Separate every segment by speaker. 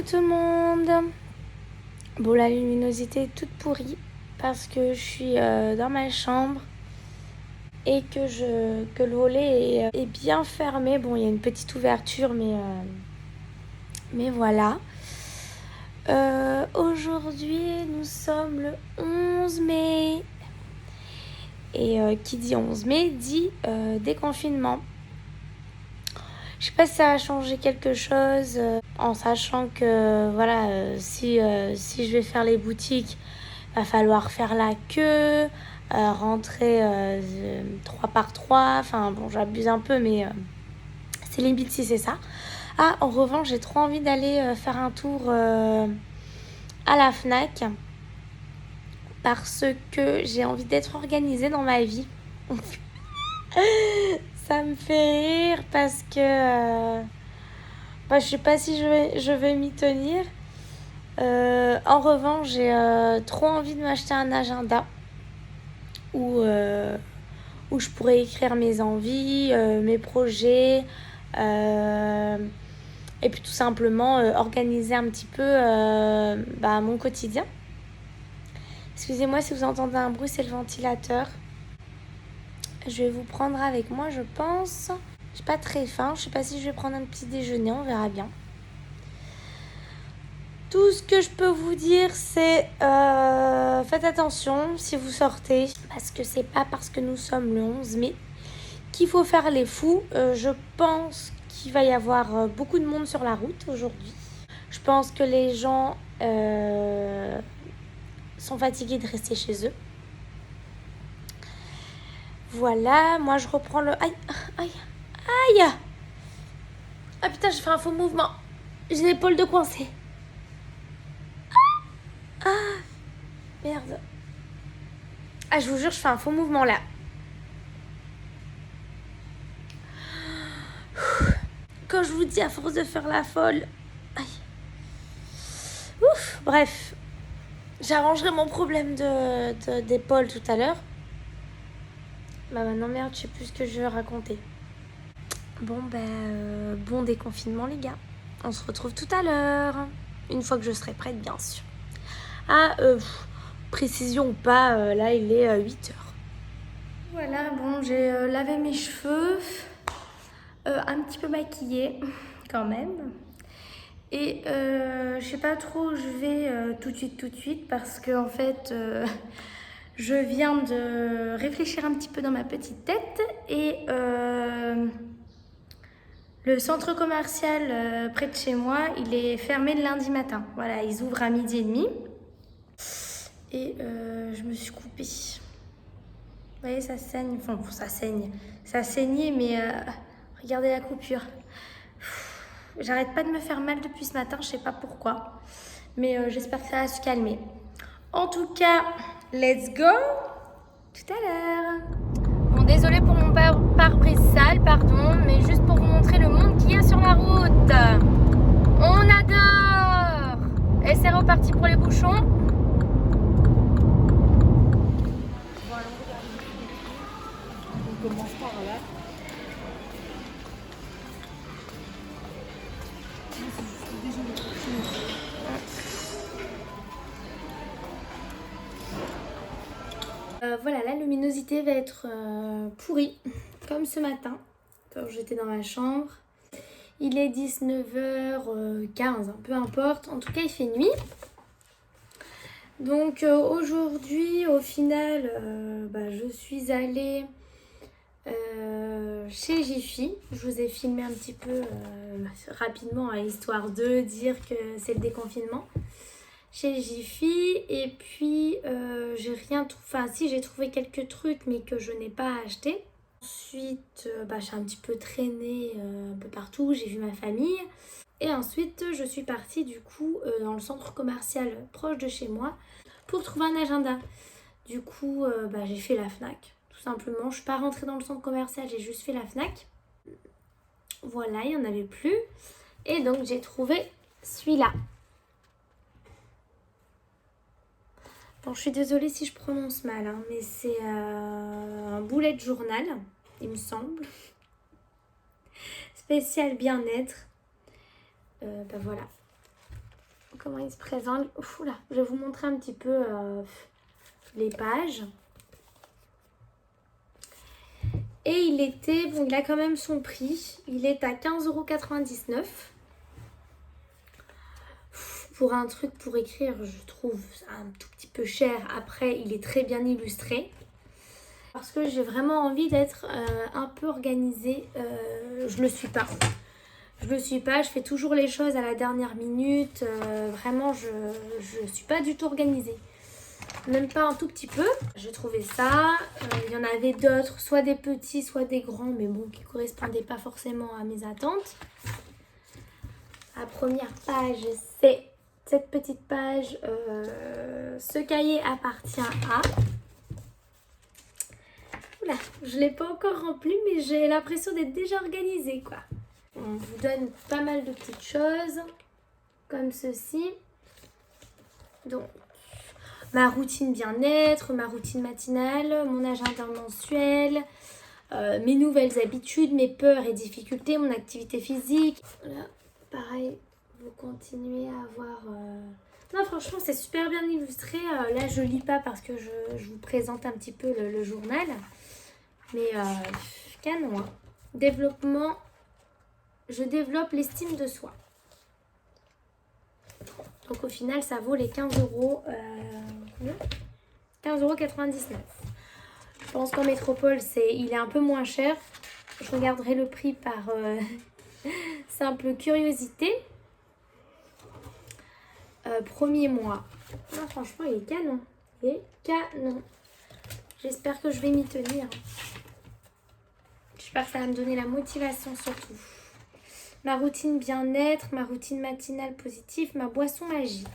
Speaker 1: tout le monde. Bon, la luminosité est toute pourrie parce que je suis dans ma chambre et que le volet est bien fermé. Bon, il y a une petite ouverture, mais voilà. Aujourd'hui, nous sommes le 11 mai. Et qui dit 11 mai dit déconfinement. Je sais pas si ça a changé quelque chose en sachant que voilà, si je vais faire les boutiques, va falloir faire la queue, rentrer 3 par 3. Enfin bon, j'abuse un peu, mais c'est limite si c'est ça. Ah, en revanche, j'ai trop envie d'aller faire un tour à la Fnac parce que j'ai envie d'être organisée dans ma vie. Ça me fait rire parce que je sais pas si je vais m'y tenir. En revanche, j'ai trop envie de m'acheter un agenda où je pourrais écrire mes envies, mes projets, et puis tout simplement organiser un petit peu mon quotidien. Excusez-moi si vous entendez un bruit, c'est le ventilateur. Je vais vous prendre avec moi, je pense. J'ai pas très faim, je sais pas si je vais prendre un petit déjeuner, on verra bien. Tout ce que je peux vous dire, c'est faites attention si vous sortez, parce que c'est pas parce que nous sommes le 11 mai qu'il faut faire les fous. Je pense qu'il va y avoir beaucoup de monde sur la route aujourd'hui. Je pense que les gens sont fatigués de rester chez eux. Voilà, moi je reprends le... Aïe, aïe, aïe. Ah putain, j'ai fait un faux mouvement. J'ai l'épaule de coincée. Ah, merde. Ah, je vous jure, je fais un faux mouvement là. Quand je vous dis à force de faire la folle. Aïe. Ouf, bref. J'arrangerai mon problème d'épaule tout à l'heure. Bah maintenant, merde, je sais plus ce que je vais raconter. Bon, bon déconfinement les gars. On se retrouve tout à l'heure. Une fois que je serai prête, bien sûr. Ah, précision ou pas, là il est 8h. Voilà, bon, j'ai lavé mes cheveux. Un petit peu maquillée, quand même. Et je sais pas trop où je vais tout de suite parce que en fait je viens de réfléchir un petit peu dans ma petite tête et le centre commercial près de chez moi, il est fermé le lundi matin. Voilà, ils ouvrent à 12h30 et je me suis coupée. Vous voyez, ça saigne, enfin ça saigne, ça saignait mais regardez la coupure. J'arrête pas de me faire mal depuis ce matin, je sais pas pourquoi. Mais j'espère que ça va se calmer. En tout cas, let's go tout à l'heure. Bon, désolé pour mon pare-brise sale, pardon, mais juste pour vous montrer le monde qu'il y a sur la route. On adore. Et c'est reparti pour les bouchons. On commence par là. Voilà, la luminosité va être pourrie, comme ce matin, quand j'étais dans ma chambre. Il est 19h15, peu importe. En tout cas, il fait nuit. Donc aujourd'hui, au final, je suis allée chez Jiffy. Je vous ai filmé un petit peu rapidement, histoire de dire que c'est le déconfinement. Chez Jiffy, et puis j'ai rien trouvé, enfin si, j'ai trouvé quelques trucs mais que je n'ai pas acheté. Ensuite j'ai un petit peu traîné un peu partout, j'ai vu ma famille et ensuite je suis partie du coup dans le centre commercial proche de chez moi pour trouver un agenda. Du coup j'ai fait la Fnac tout simplement. Je suis pas rentrée dans le centre commercial, j'ai juste fait la Fnac. Voilà, il n'y en avait plus et donc j'ai trouvé celui-là. Bon, je suis désolée si je prononce mal, hein, mais c'est un bullet journal, il me semble. Spécial bien-être. Voilà. comment il se présente. Oula, je vais vous montrer un petit peu les pages. Et il était, bon, il a quand même son prix. Il est à 15,99 €. Pour un truc pour écrire, je trouve un tout petit peu cher. Après, il est très bien illustré. Parce que j'ai vraiment envie d'être un peu organisée. Je le suis pas. Je le suis pas. Je fais toujours les choses à la dernière minute. Vraiment, je suis pas du tout organisée. Même pas un tout petit peu. J'ai trouvé ça. Il y en avait d'autres, soit des petits, soit des grands, mais bon, qui correspondaient pas forcément à mes attentes. La première page, c'est cette petite page. Ce cahier appartient à... Oula, je l'ai pas encore rempli, mais j'ai l'impression d'être déjà organisée, quoi. On vous donne pas mal de petites choses, comme ceci. Donc, ma routine bien-être, ma routine matinale, mon agenda mensuel, mes nouvelles habitudes, mes peurs et difficultés, mon activité physique. Là, pareil, vous continuez à avoir... Non, franchement, c'est super bien illustré. Là, je lis pas parce que je vous présente un petit peu le journal. Mais canon, hein. Développement, je développe l'estime de soi. Donc au final, ça vaut les 15 €. 15,99 €. Je pense qu'en métropole, il est un peu moins cher. Je regarderai le prix par simple curiosité. Premier mois. Non, franchement, il est canon. Il est canon. J'espère que je vais m'y tenir. J'espère que ça va me donner la motivation surtout. Ma routine bien-être, ma routine matinale positive, ma boisson magique.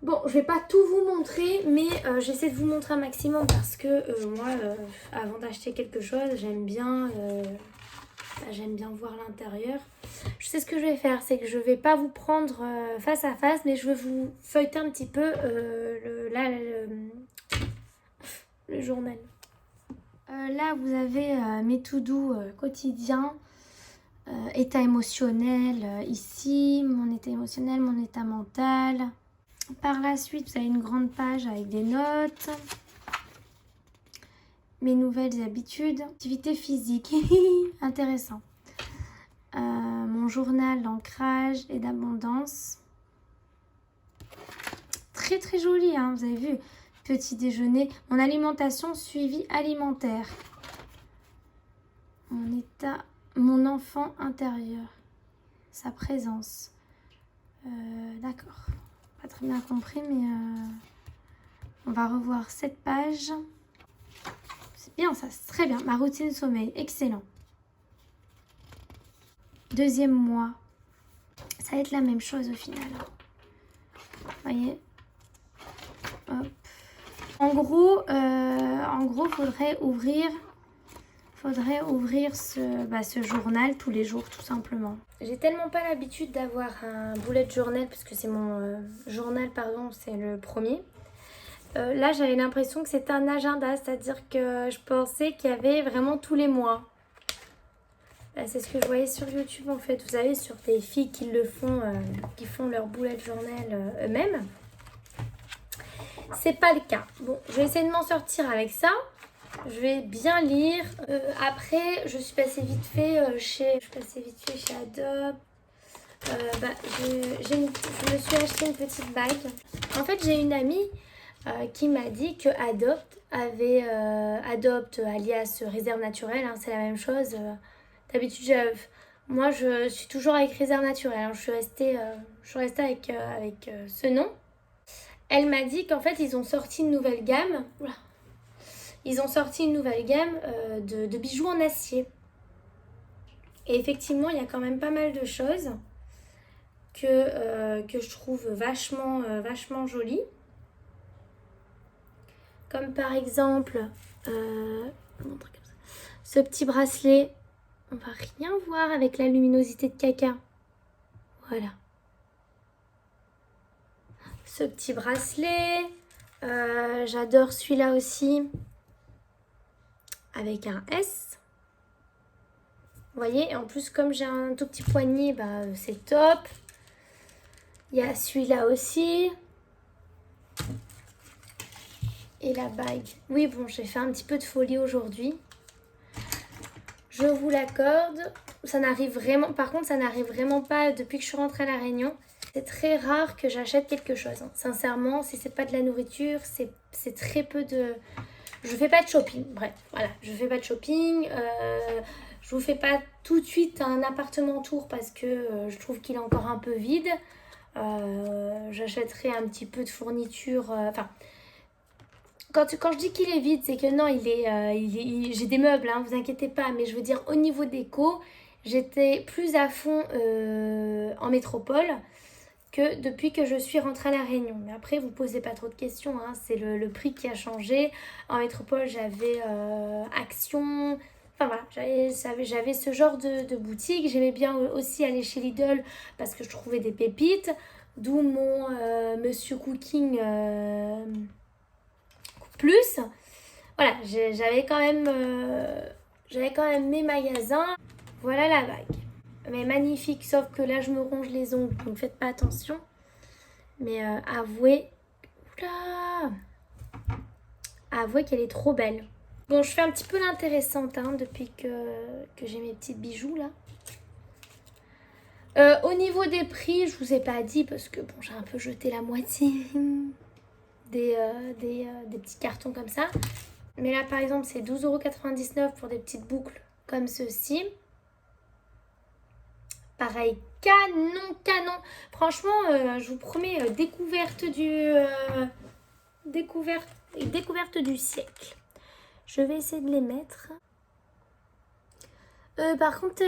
Speaker 1: Bon, je vais pas tout vous montrer, mais j'essaie de vous montrer un maximum parce que moi, avant d'acheter quelque chose, j'aime bien voir l'intérieur. Je sais ce que je vais faire, c'est que je vais pas vous prendre face à face, mais je vais vous feuilleter un petit peu le journal. Là, vous avez mes to-do quotidiens, état émotionnel ici, mon état émotionnel, mon état mental. Par la suite, vous avez une grande page avec des notes, mes nouvelles habitudes, activité physique, intéressant. Mon journal d'ancrage et d'abondance. Très très joli, hein, vous avez vu. Petit déjeuner, mon alimentation, suivi alimentaire. Mon état, mon enfant intérieur. Sa présence. D'accord. Pas très bien compris, mais on va revoir cette page. C'est bien ça, c'est très bien. Ma routine sommeil, excellent. Deuxième mois. Ça va être la même chose au final. Vous voyez. Hop. En gros, faudrait ouvrir ce journal tous les jours, tout simplement. J'ai tellement pas l'habitude d'avoir un bullet journal, parce que c'est mon journal, pardon, c'est le premier. Là, j'avais l'impression que c'était un agenda, c'est-à-dire que je pensais qu'il y avait vraiment tous les mois. C'est ce que je voyais sur YouTube, en fait. Vous savez, sur des filles qui le font, qui font leur bullet journal eux-mêmes. C'est pas le cas. Bon, je vais essayer de m'en sortir avec ça. Je vais bien lire. Après, je suis passée vite fait chez Adobe. Je me suis acheté une petite bague. En fait, j'ai une amie qui m'a dit que Adopt alias Réserve Naturelle, hein, c'est la même chose. D'habitude, moi, je suis toujours avec Réserve Naturelle. Hein. Je suis restée avec ce nom. Elle m'a dit qu'en fait, ils ont sorti une nouvelle gamme. Oula. Ils ont sorti une nouvelle gamme de bijoux en acier. Et effectivement, il y a quand même pas mal de choses que je trouve vachement jolies. Comme par exemple, ce petit bracelet. On va rien voir avec la luminosité de caca. Voilà. Ce petit bracelet. J'adore celui-là aussi. Avec un S. Vous voyez, et en plus, comme j'ai un tout petit poignet, c'est top. Il y a celui-là aussi. Et la bague. Oui, bon, j'ai fait un petit peu de folie aujourd'hui. Je vous l'accorde. Ça n'arrive vraiment... Par contre, ça n'arrive vraiment pas depuis que je suis rentrée à La Réunion. C'est très rare que j'achète quelque chose. Hein. Sincèrement, si c'est pas de la nourriture, c'est très peu de... Je fais pas de shopping. Bref, voilà. Je fais pas de shopping. Je vous fais pas tout de suite un appartement tour parce que je trouve qu'il est encore un peu vide. J'achèterai un petit peu de fourniture. Enfin... Quand je dis qu'il est vide, c'est que non, j'ai des meubles, hein, vous inquiétez pas. Mais je veux dire, au niveau déco, j'étais plus à fond en métropole que depuis que je suis rentrée à La Réunion. Mais après, vous posez pas trop de questions, hein, c'est le prix qui a changé. En métropole, j'avais Action. Enfin voilà, j'avais ce genre de boutique. J'aimais bien aussi aller chez Lidl parce que je trouvais des pépites. D'où mon Monsieur Cooking... plus. Voilà, j'avais quand même mes magasins. Voilà la bague. Mais magnifique, sauf que là je me ronge les ongles, donc faites pas attention. Mais avouez, oula, avouez qu'elle est trop belle. Bon, je fais un petit peu l'intéressante hein, depuis que j'ai mes petits bijoux là. Au niveau des prix, je vous ai pas dit parce que bon, j'ai un peu jeté la moitié des petits cartons comme ça. Mais là, par exemple, c'est 12,99 € pour des petites boucles comme ceci. Pareil, canon. Franchement, je vous promets, découverte du siècle. Je vais essayer de les mettre. Par contre,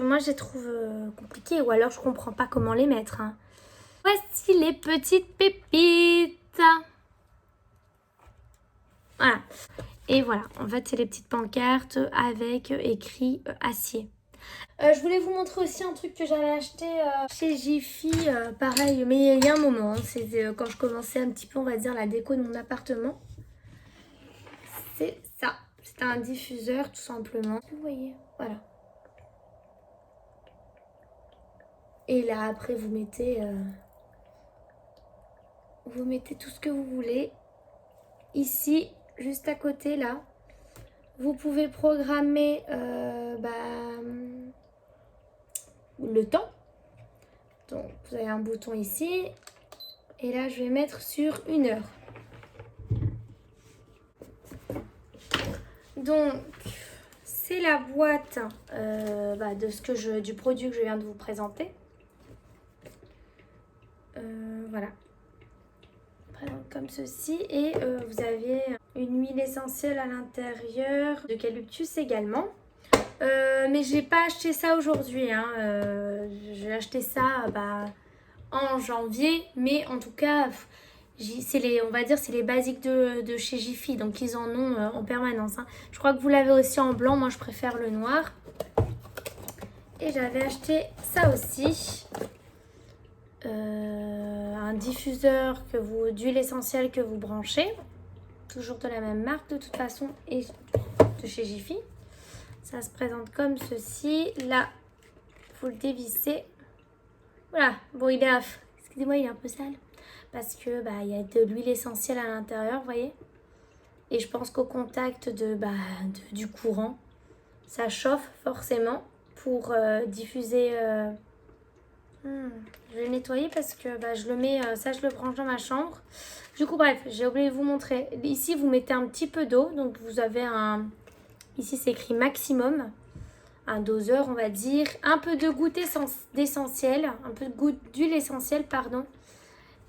Speaker 1: moi, je les trouve compliquées. Ou alors, je comprends pas comment les mettre. Hein. Voici les petites pépites. Voilà. Et voilà, en fait, c'est les petites pancartes avec écrit acier. Je voulais vous montrer aussi un truc que j'avais acheté chez Jiffy, pareil, mais il y a un moment, hein, c'est quand je commençais un petit peu, on va dire, la déco de mon appartement. C'est ça, c'est un diffuseur tout simplement. Vous voyez, voilà. Et là, après, vous mettez tout ce que vous voulez. Ici, juste à côté, là, vous pouvez programmer le temps. Donc, vous avez un bouton ici. Et là, je vais mettre sur 1 heure. Donc, c'est la boîte du produit que je viens de vous présenter. Voilà. Présente comme ceci. Et vous avez une huile essentielle à l'intérieur, d'eucalyptus également. Mais j'ai pas acheté ça aujourd'hui. Hein. J'ai acheté ça en janvier. Mais en tout cas, on va dire c'est les basiques de chez Jiffy. Donc ils en ont en permanence. Hein. Je crois que vous l'avez aussi en blanc. Moi je préfère le noir. Et j'avais acheté ça aussi. Un diffuseur d'huile essentielle que vous branchez. Toujours de la même marque de toute façon. Et de chez Jiffy. Ça se présente comme ceci. Là, vous le dévissez. Voilà. Bon, excusez-moi, il est un peu sale. Parce que il y a de l'huile essentielle à l'intérieur, vous voyez. Et je pense qu'au contact du courant, ça chauffe forcément pour diffuser. Je vais le nettoyer parce que je le mets, ça je le branche dans ma chambre. Du coup, bref, j'ai oublié de vous montrer. Ici, vous mettez un petit peu d'eau. Donc, vous avez ici, c'est écrit maximum. Un doseur, on va dire. Un peu de goutte d'essentiel. Un peu de goutte d'huile essentielle, pardon.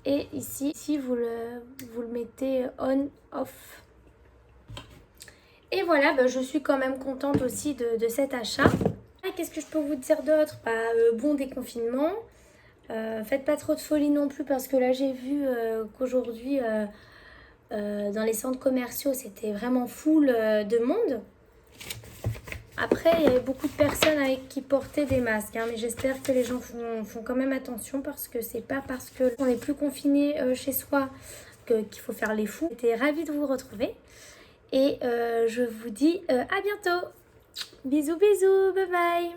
Speaker 1: Et ici vous le mettez on, off. Et voilà, je suis quand même contente aussi de cet achat. Qu'est-ce que je peux vous dire d'autre? Bon déconfinement. Faites pas trop de folie non plus parce que là, j'ai vu qu'aujourd'hui, dans les centres commerciaux, c'était vraiment full de monde. Après, il y avait beaucoup de personnes qui portaient des masques. Hein, mais j'espère que les gens font quand même attention parce que c'est pas parce qu'on n'est plus confiné chez soi qu'il faut faire les fous. J'étais ravie de vous retrouver. Et je vous dis à bientôt. Bisous, bisous, bye bye.